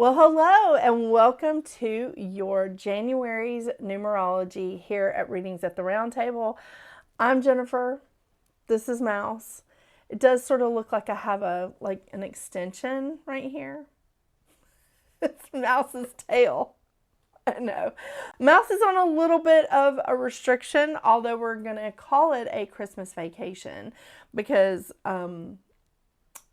Well, hello and welcome to your January's numerology here at Readings at the Round Table. I'm Jennifer. This is Mouse. It does sort of look like I have an extension right here. It's Mouse's tail. I know. Mouse is on a little bit of a restriction, although we're going to call it a Christmas vacation because I'm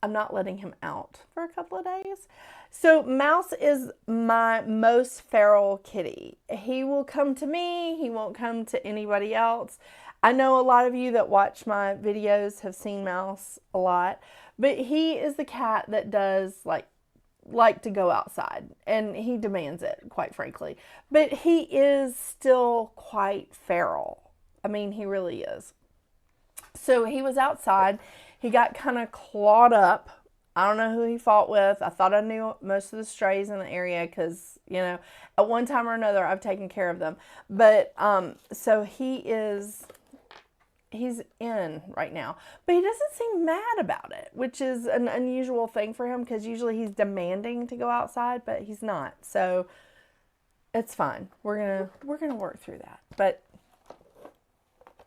not letting him out for a couple of days. So Mouse is my most feral kitty. He will come to me. He won't come to anybody else. I know a lot of you that watch my videos have seen Mouse a lot, but he is the cat that does like to go outside, and he demands it, quite frankly. But he is still quite feral. I mean, he really is. So he was outside. He got kind of clawed up. I don't know who he fought with. I thought I knew most of the strays in the area because, at one time or another, I've taken care of them. But so he's in right now. But he doesn't seem mad about it, which is an unusual thing for him because usually he's demanding to go outside, but he's not. So it's fine. We're gonna work through that. But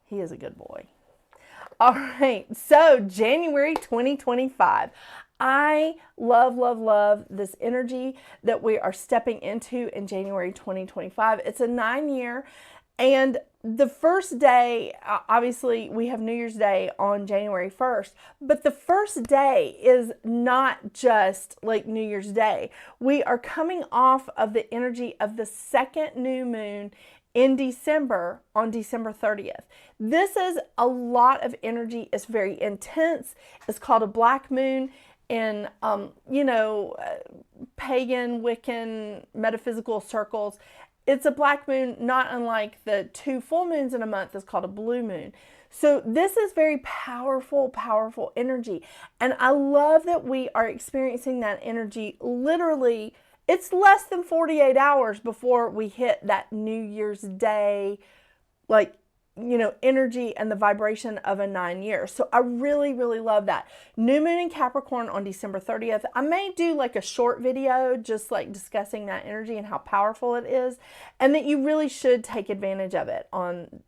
he is a good boy. All right, so January 2025. I love this energy that we are stepping into in January 2025. It's a 9-year, and the first day, obviously, we have New Year's Day on January 1st, but the first day is not just like New Year's Day. We are coming off of the energy of the second new moon in December on December 30th. This is a lot of energy. It's very intense. It's called a black moon in, pagan, Wiccan, metaphysical circles. It's a black moon, not unlike the 2 full moons in a month is called a blue moon. So this is very powerful energy. And I love that we are experiencing that energy literally. It's less than 48 hours before we hit that New Year's Day, energy and the vibration of a 9-year. So I really love that. New moon in Capricorn on December 30th. I may do like a short video just like discussing that energy and how powerful it is, and that you really should take advantage of it on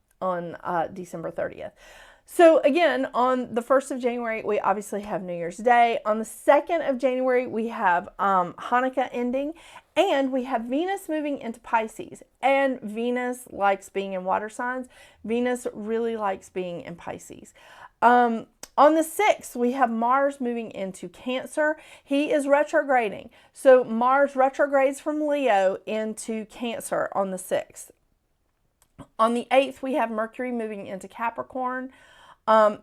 December 30th. So again, on the 1st of January, we obviously have New Year's Day. On the 2nd of January, we have Hanukkah ending, and we have Venus moving into Pisces. And Venus likes being in water signs. Venus really likes being in Pisces. On the 6th, we have Mars moving into Cancer. He is retrograding. So Mars retrogrades from Leo into Cancer on the 6th. On the 8th, we have Mercury moving into Capricorn.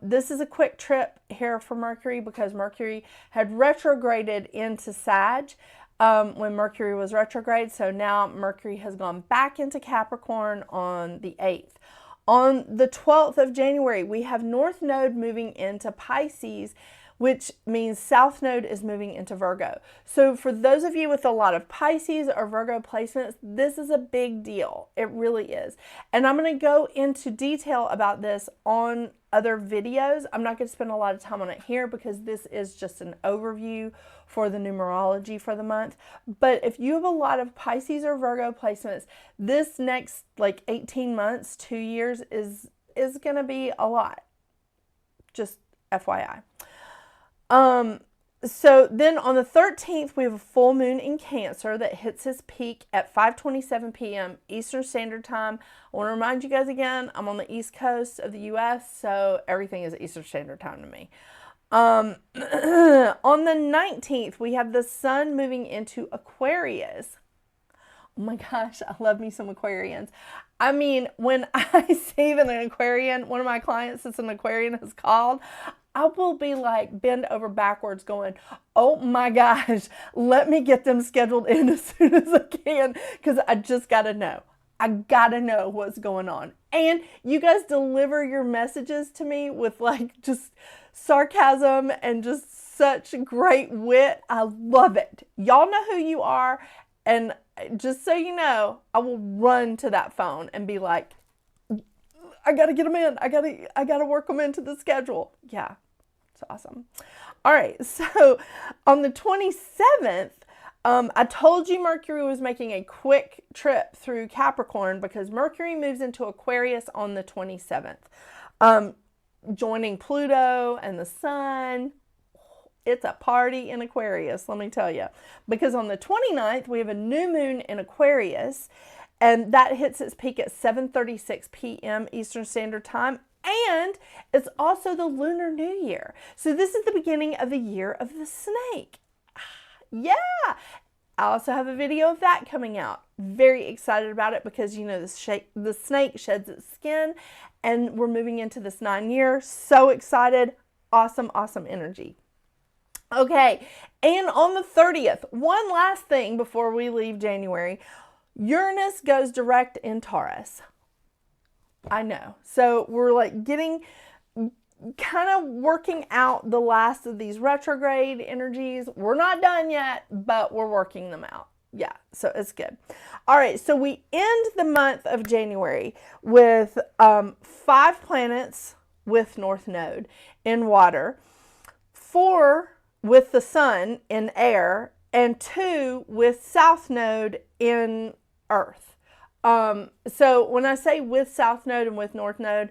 This is a quick trip here for Mercury because Mercury had retrograded into Sag when Mercury was retrograde. So now Mercury has gone back into Capricorn on the 8th. On the 12th of January, we have North Node moving into Pisces, which means South Node is moving into Virgo. So for those of you with a lot of Pisces or Virgo placements, this is a big deal. It really is. And I'm going to go into detail about this on other videos. I'm not going to spend a lot of time on it here because this is just an overview for the numerology for the month. But if you have a lot of Pisces or Virgo placements, this next 18 months, 2 years is going to be a lot. Just FYI. So then on the 13th, we have a full moon in Cancer that hits its peak at 5:27 p.m. Eastern Standard Time. I want to remind you guys again, I'm on the East Coast of the U.S., so everything is Eastern Standard Time to me. On the 19th, we have the sun moving into Aquarius. Oh my gosh, I love me some Aquarians. I mean, when I see that an Aquarian, one of my clients that's an Aquarian is called, I will be like bend over backwards going, oh my gosh, let me get them scheduled in as soon as I can because I just got to know. I got to know what's going on. And you guys deliver your messages to me with just sarcasm and just such great wit. I love it. Y'all know who you are. And just so you know, I will run to that phone and be like, I got to get them in. I got to work them into the schedule. Yeah, it's awesome. All right. So on the 27th, I told you Mercury was making a quick trip through Capricorn because Mercury moves into Aquarius on the 27th, joining Pluto and the Sun. It's a party in Aquarius, let me tell you. Because on the 29th, we have a new moon in Aquarius, and that hits its peak at 7:36 p.m. Eastern Standard Time. And it's also the Lunar New Year. So this is the beginning of the year of the snake. Yeah. I also have a video of that coming out. Very excited about it because, you know, the snake sheds its skin and we're moving into this 9-year. So excited. Awesome, awesome energy. Okay, and on the 30th, one last thing before we leave January, Uranus goes direct in Taurus. I know. So we're like getting, kind of working out the last of these retrograde energies. We're not done yet, but we're working them out. Yeah, so it's good. All right, so we end the month of January with 5 planets with North Node in water, 4 with the Sun in air, and 2 with South Node in Earth. So when I say with South Node and with North Node,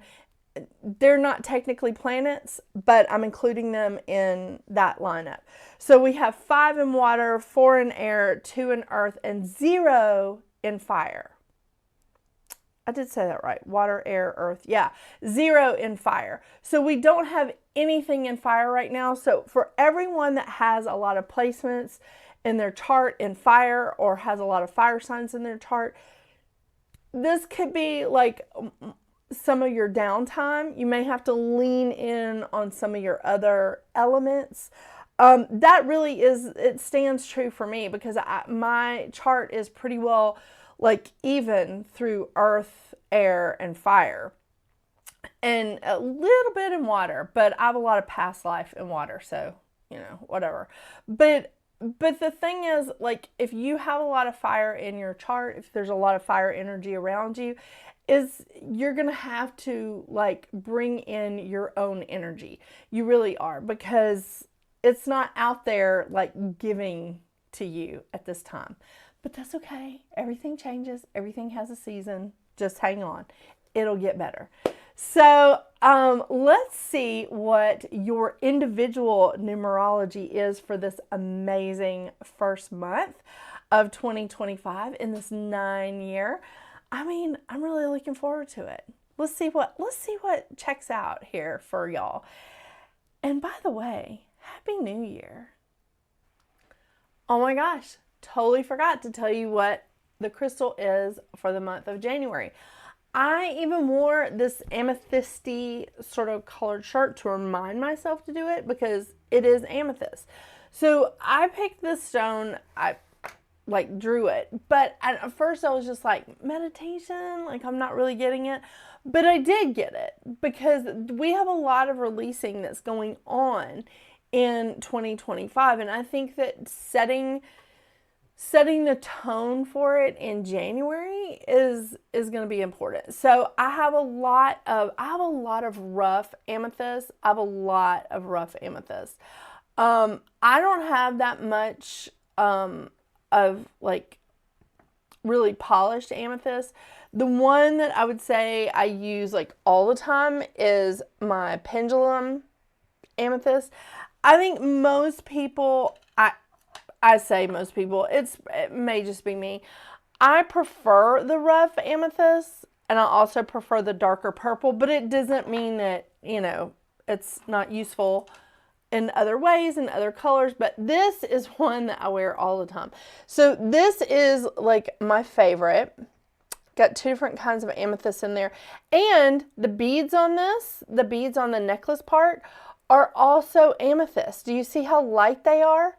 they're not technically planets, but I'm including them in that lineup. So we have 5 in water, 4 in air, 2 in earth, and 0 in fire. I did say that right. Water, air, earth. Yeah, 0 in fire. So we don't have anything in fire right now. So for everyone that has a lot of placements in their chart in fire or has a lot of fire signs in their chart, this could be like some of your downtime. You may have to lean in on some of your other elements. That really is, it stands true for me because my chart is pretty well like even through earth, air, and fire. And a little bit in water, but I have a lot of past life in water, so, you know, whatever. But the thing is, like, if you have a lot of fire in your chart, if there's a lot of fire energy around you, you're going to have to, like, bring in your own energy. You really are, because it's not out there, like, giving to you at this time. But that's okay. Everything changes. Everything has a season. Just hang on. It'll get better. So let's see what your individual numerology is for this amazing first month of 2025 in this 9-year. I mean, I'm really looking forward to it. Let's see what checks out here for y'all. And by the way, Happy New Year. Oh my gosh, totally forgot to tell you what the crystal is for the month of January. I even wore this amethysty sort of colored shirt to remind myself to do it because it is amethyst. So I picked this stone, I like drew it, but at first I was just like, meditation, like I'm not really getting it. But I did get it because we have a lot of releasing that's going on in 2025. And I think that setting the tone for it in January is going to be important. So I have a lot of rough amethyst. I don't have that much of like really polished amethyst. The one that I would say I use like all the time is my pendulum amethyst. I think most people, I say most people, it may just be me. I prefer the rough amethyst and I also prefer the darker purple, but it doesn't mean that, you know, it's not useful in other ways and other colors, but this is one that I wear all the time. So this is like my favorite. Got 2 different kinds of amethyst in there. And the beads on this, the beads on the necklace part are also amethyst. Do you see how light they are?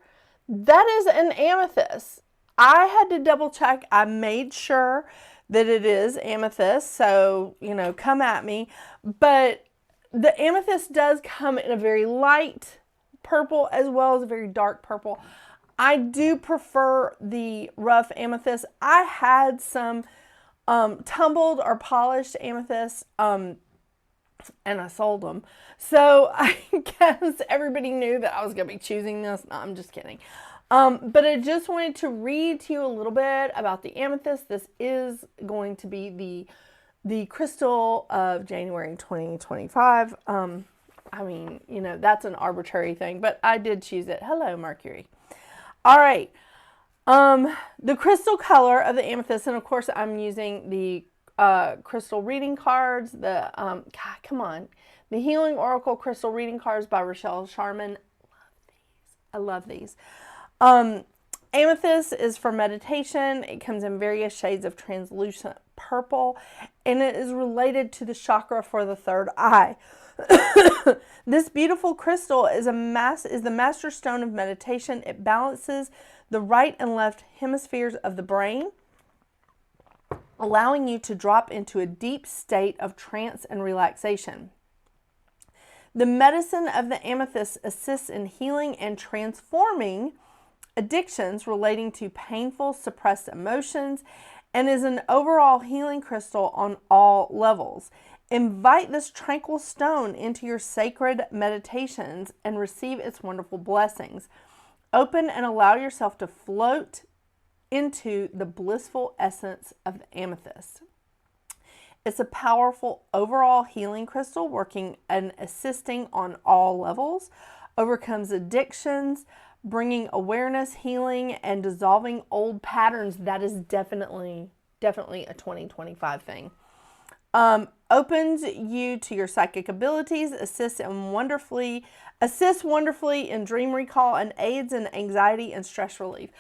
That is an amethyst. I had to double check. I made sure that it is amethyst. So, you know, come at me. But the amethyst does come in a very light purple as well as a very dark purple. I do prefer the rough amethyst. I had some tumbled or polished amethyst and I sold them. So I guess everybody knew that I was going to be choosing this. No, I'm just kidding. But I just wanted to read to you a little bit about the amethyst. This is going to be the crystal of January 2025. I mean, you know, that's an arbitrary thing, but I did choose it. Hello, Mercury. All right. The crystal color of the amethyst, and of course I'm using the crystal reading cards, God, come on, the Healing Oracle crystal reading cards by Rachelle, Charman. I love these. Amethyst is for meditation. It comes in various shades of translucent purple, and it is related to the chakra for the third eye. This beautiful crystal is the master stone of meditation. It balances the right and left hemispheres of the brain, allowing you to drop into a deep state of trance and relaxation. The medicine of the amethyst assists in healing and transforming addictions relating to painful, suppressed emotions, and is an overall healing crystal on all levels. Invite this tranquil stone into your sacred meditations and receive its wonderful blessings. Open and allow yourself to float into the blissful essence of the amethyst. It's a powerful overall healing crystal, working and assisting on all levels, overcomes addictions, bringing awareness, healing, and dissolving old patterns. That is definitely a 2025 thing. Opens you to your psychic abilities, assists wonderfully in dream recall, and aids in anxiety and stress relief.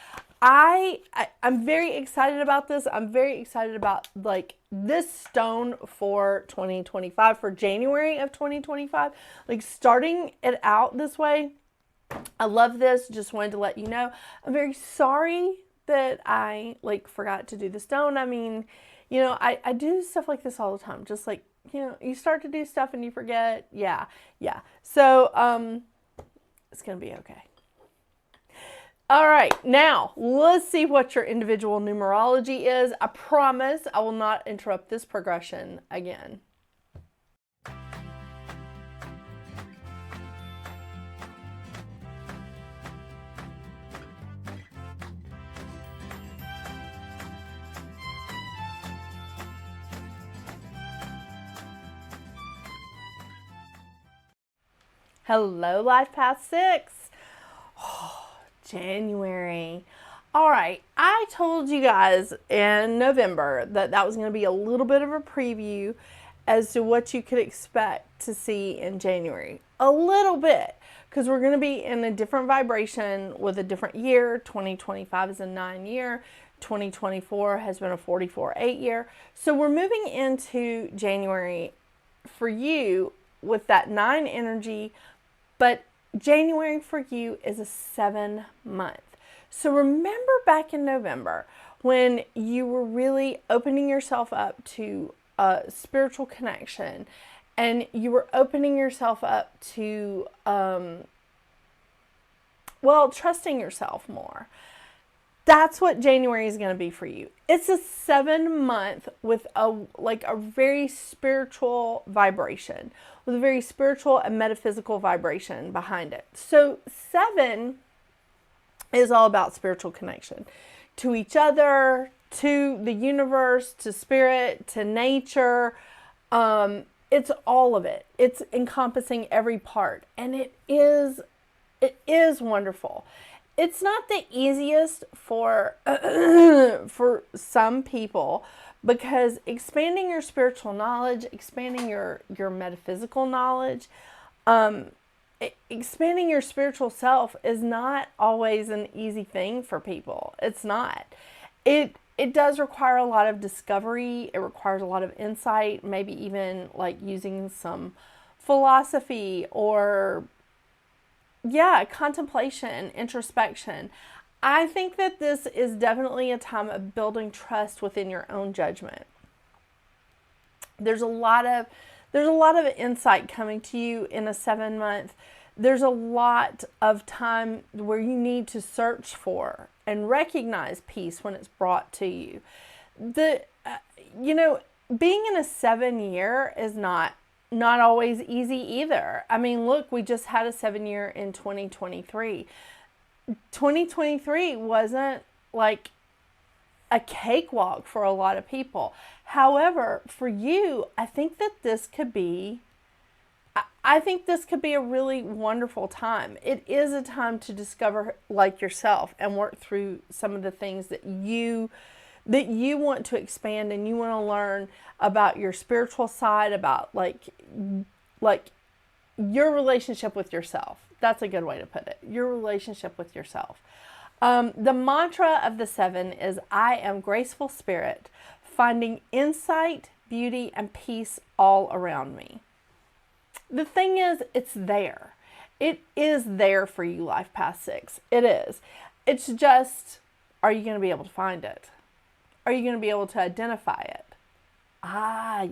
I'm very excited about this. I'm very excited about like this stone for 2025, for January of 2025, like starting it out this way. I love this. Just wanted to let you know. I'm very sorry that I like forgot to do the stone. I mean, you know, I do stuff like this all the time. Just like, you know, you start to do stuff and you forget. Yeah. So, it's going to be okay. All right, now let's see what your individual numerology is. I promise I will not interrupt this progression again. Hello, Life Path 6. January. All right, I told you guys in November that was going to be a little bit of a preview as to what you could expect to see in January. A little bit, because we're going to be in a different vibration with a different year. 2025 is a 9 year. 2024 has been a 44-8 year. So we're moving into January for you with that 9 energy, but January for you is a 7 month. So remember back in November when you were really opening yourself up to a spiritual connection, and you were opening yourself up to, trusting yourself more. That's what January is going to be for you. It's a 7 month with a very spiritual vibration, with a very spiritual and metaphysical vibration behind it. So 7 is all about spiritual connection to each other, to the universe, to spirit, to nature. It's all of it. It's encompassing every part, and it is wonderful. It's not the easiest for for some people, because expanding your spiritual knowledge, expanding your metaphysical knowledge, expanding your spiritual self is not always an easy thing for people. It's not. It does require a lot of discovery. It requires a lot of insight, maybe even like using some philosophy or contemplation, introspection. I think that this is definitely a time of building trust within your own judgment. There's a lot of insight coming to you in a 7 month. There's a lot of time where you need to search for and recognize peace when it's brought to you. Being in a 7 year is not always easy either. I mean, look, we just had a 7 year in 2023. 2023 wasn't like a cakewalk for a lot of people. However, for you, I think this could be a really wonderful time. It is a time to discover like yourself and work through some of the things that you want to expand, and you want to learn about your spiritual side, about like your relationship with yourself. That's a good way to put it. Your relationship with yourself. The mantra of the 7 is, I am graceful spirit, finding insight, beauty, and peace all around me. The thing is, it's there. It is there for you, Life Path 6. It is. It's just, are you going to be able to find it? Are you going to be able to identify it?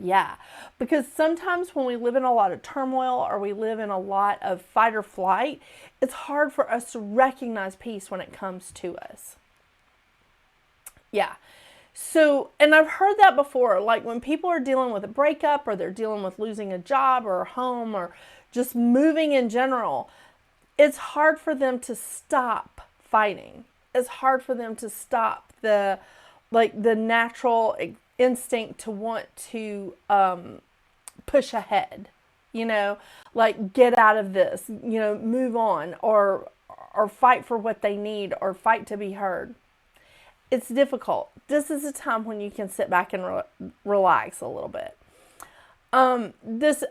Yeah. Because sometimes when we live in a lot of turmoil, or we live in a lot of fight or flight, it's hard for us to recognize peace when it comes to us. Yeah. So, and I've heard that before, like when people are dealing with a breakup, or they're dealing with losing a job or a home, or just moving in general, it's hard for them to stop fighting. It's hard for them to stop the natural instinct to want to push ahead, like get out of this, move on, or fight for what they need, or fight to be heard. It's difficult. This is a time when you can sit back and relax a little bit. This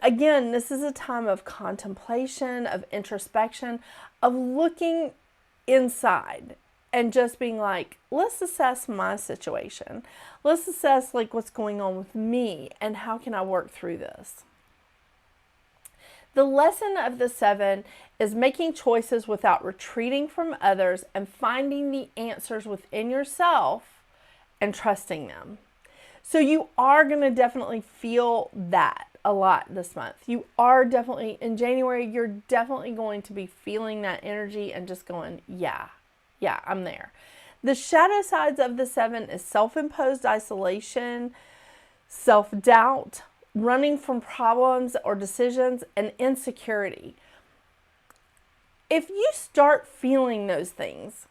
is a time of contemplation, of introspection, of looking inside and just being like, let's assess my situation. Let's assess like what's going on with me and how can I work through this. The lesson of the 7 is making choices without retreating from others, and finding the answers within yourself and trusting them. So you are going to definitely feel that a lot this month. You are definitely, in January, you're definitely going to be feeling that energy and just going, yeah, I'm there. The shadow sides of the 7 is self-imposed isolation, self-doubt, running from problems or decisions, and insecurity. If you start feeling those things,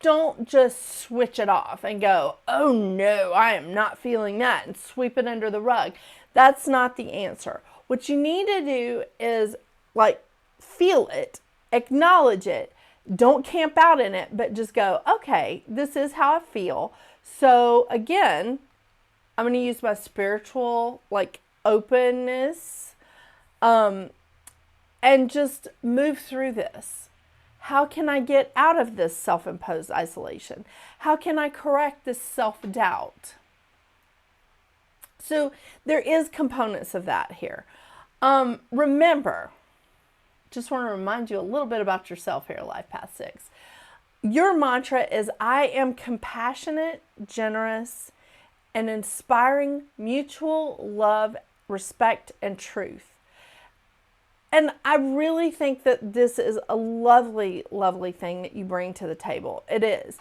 don't just switch it off and go, oh no, I am not feeling that, and sweep it under the rug. That's not the answer. What you need to do is like feel it, acknowledge it. Don't camp out in it, but just go, okay, this is how I feel. So again, I'm going to use my spiritual openness and just move through this. How can I get out of this self-imposed isolation? How can I correct this self-doubt? So there is components of that here. Remember, just want to remind you a little bit about yourself here, Life Path 6. Your mantra is, I am compassionate, generous, and inspiring mutual love, respect, and truth. And I really think that this is a lovely, lovely thing that you bring to the table. It is.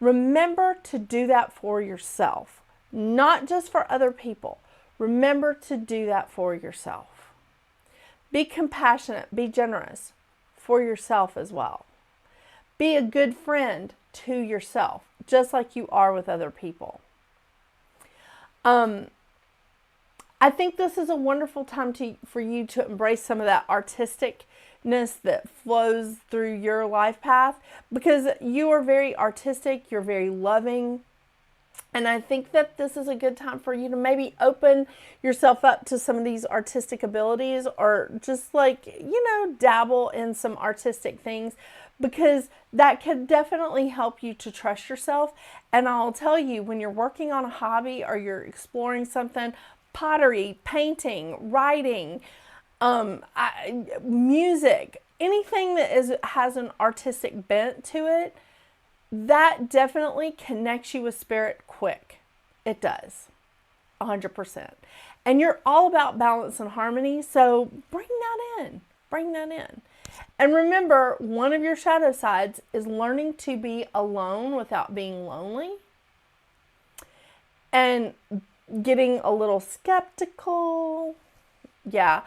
Remember to do that for yourself, not just for other people. Remember to do that for yourself. Be compassionate, be generous for yourself as well. Be a good friend to yourself, just like you are with other people. I think this is a wonderful time for you to embrace some of that artisticness that flows through your life path, because you are very artistic, you're very loving. And I think that this is a good time for you to maybe open yourself up to some of these artistic abilities, or just dabble in some artistic things, because that could definitely help you to trust yourself. And I'll tell you, when you're working on a hobby or you're exploring something, pottery, painting, writing, music, anything that has an artistic bent to it, that definitely connects you with spirit quick. It does. 100%. And you're all about balance and harmony, so bring that in. Bring that in. And remember, one of your shadow sides is learning to be alone without being lonely. And getting a little skeptical. Yeah.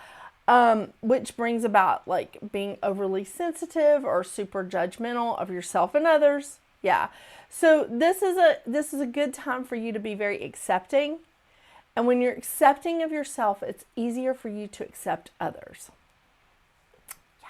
which brings about like being overly sensitive or super judgmental of yourself and others. Yeah. So this is a good time for you to be very accepting. And when you're accepting of yourself, it's easier for you to accept others. Yeah.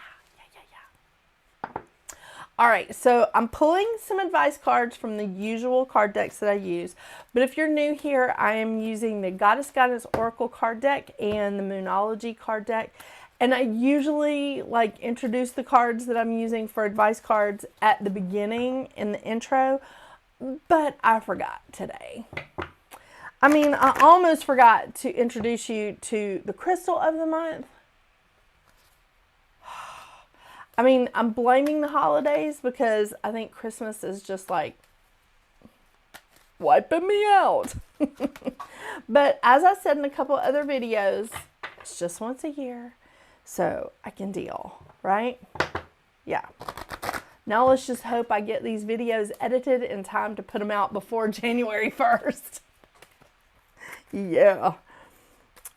All right, so I'm pulling some advice cards from the usual card decks that I use. But if you're new here, I am using the Goddess Guidance Oracle card deck and the Moonology card deck. And I usually like introduce the cards that I'm using for advice cards at the beginning in the intro, but I forgot today. I mean, I almost forgot to introduce you to the crystal of the month. I mean, I'm blaming the holidays because I think Christmas is just like wiping me out. But as I said in a couple other videos, it's just once a year, so I can deal, right? Yeah. Now let's just hope I get these videos edited in time to put them out before January 1st. Yeah.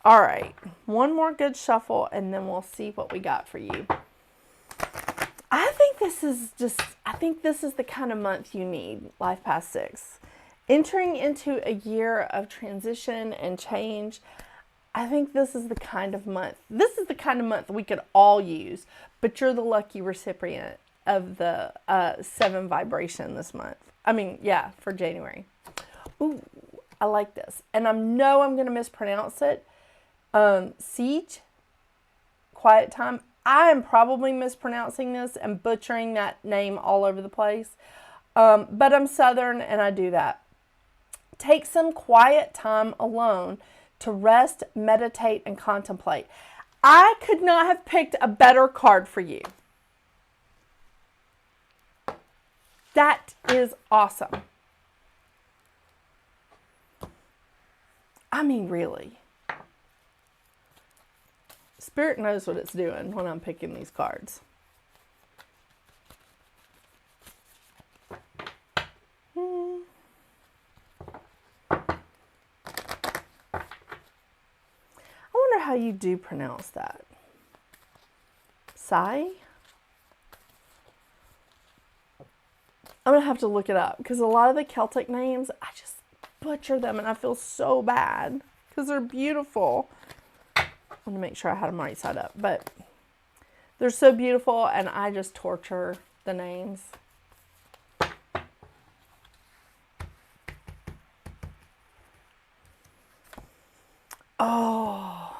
All right. One more good shuffle and then we'll see what we got for you. I think this is the kind of month you need, Life Past 6. Entering into a year of transition and change, I think this is the kind of month. This is the kind of month we could all use, but you're the lucky recipient of the 7 vibration this month. I mean, yeah, for January. Ooh. I like this. And I know I'm going to mispronounce it. Siege, quiet time. I am probably mispronouncing this and butchering that name all over the place. But I'm Southern and I do that. Take some quiet time alone to rest, meditate, and contemplate. I could not have picked a better card for you. That is awesome. I mean, really. Spirit knows what it's doing when I'm picking these cards. I wonder how you do pronounce that. Sai? I'm going to have to look it up because a lot of the Celtic names, I just butcher them and I feel so bad because they're beautiful. I want to make sure I had them right side up, but they're so beautiful and I just torture the names. Oh.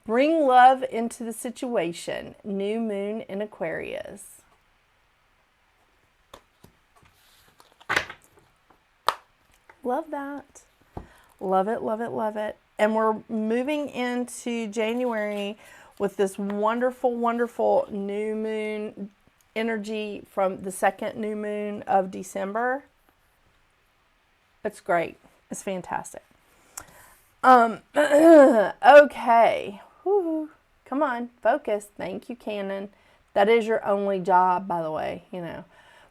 Bring love into the situation. New moon in Aquarius. Love that. Love it, love it, love it. And we're moving into January with this wonderful, wonderful new moon energy from the second new moon of December. It's great. It's fantastic. Okay. Woo-hoo. Come on, focus. Thank you, Canon. That is your only job, by the way, you know.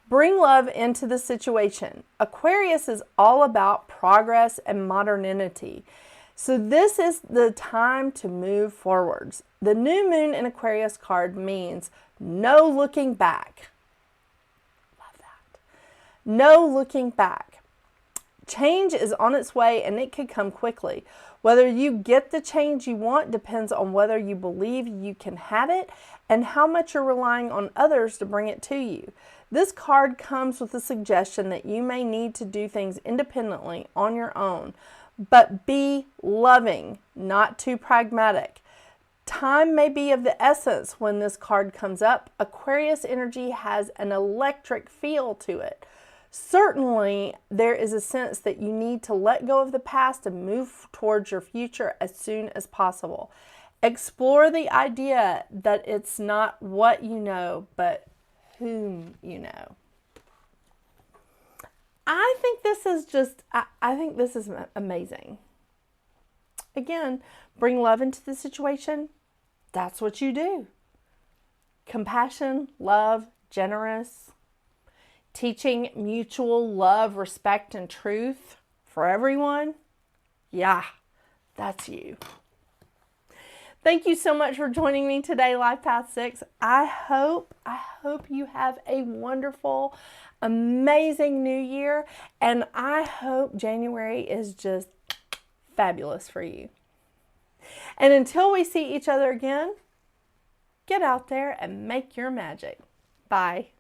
Bring love into the situation. Aquarius is all about progress and modernity. So this is the time to move forwards. The new moon in Aquarius card means no looking back. Love that. No looking back. Change is on its way and it could come quickly. Whether you get the change you want depends on whether you believe you can have it and how much you're relying on others to bring it to you. This card comes with a suggestion that you may need to do things independently on your own, but be loving, not too pragmatic. Time may be of the essence when this card comes up. Aquarius energy has an electric feel to it. Certainly, there is a sense that you need to let go of the past and move towards your future as soon as possible. Explore the idea that it's not what you know, but whom you know. I think this is just, I think this is amazing. Again, bring love into the situation. That's what you do. Compassion, love, generous. Teaching mutual love, respect, and truth for everyone. Yeah, that's you. Thank you so much for joining me today, Life Path 6. I hope you have a wonderful, amazing new year, and I hope January is just fabulous for you. And until we see each other again, get out there and make your magic. Bye.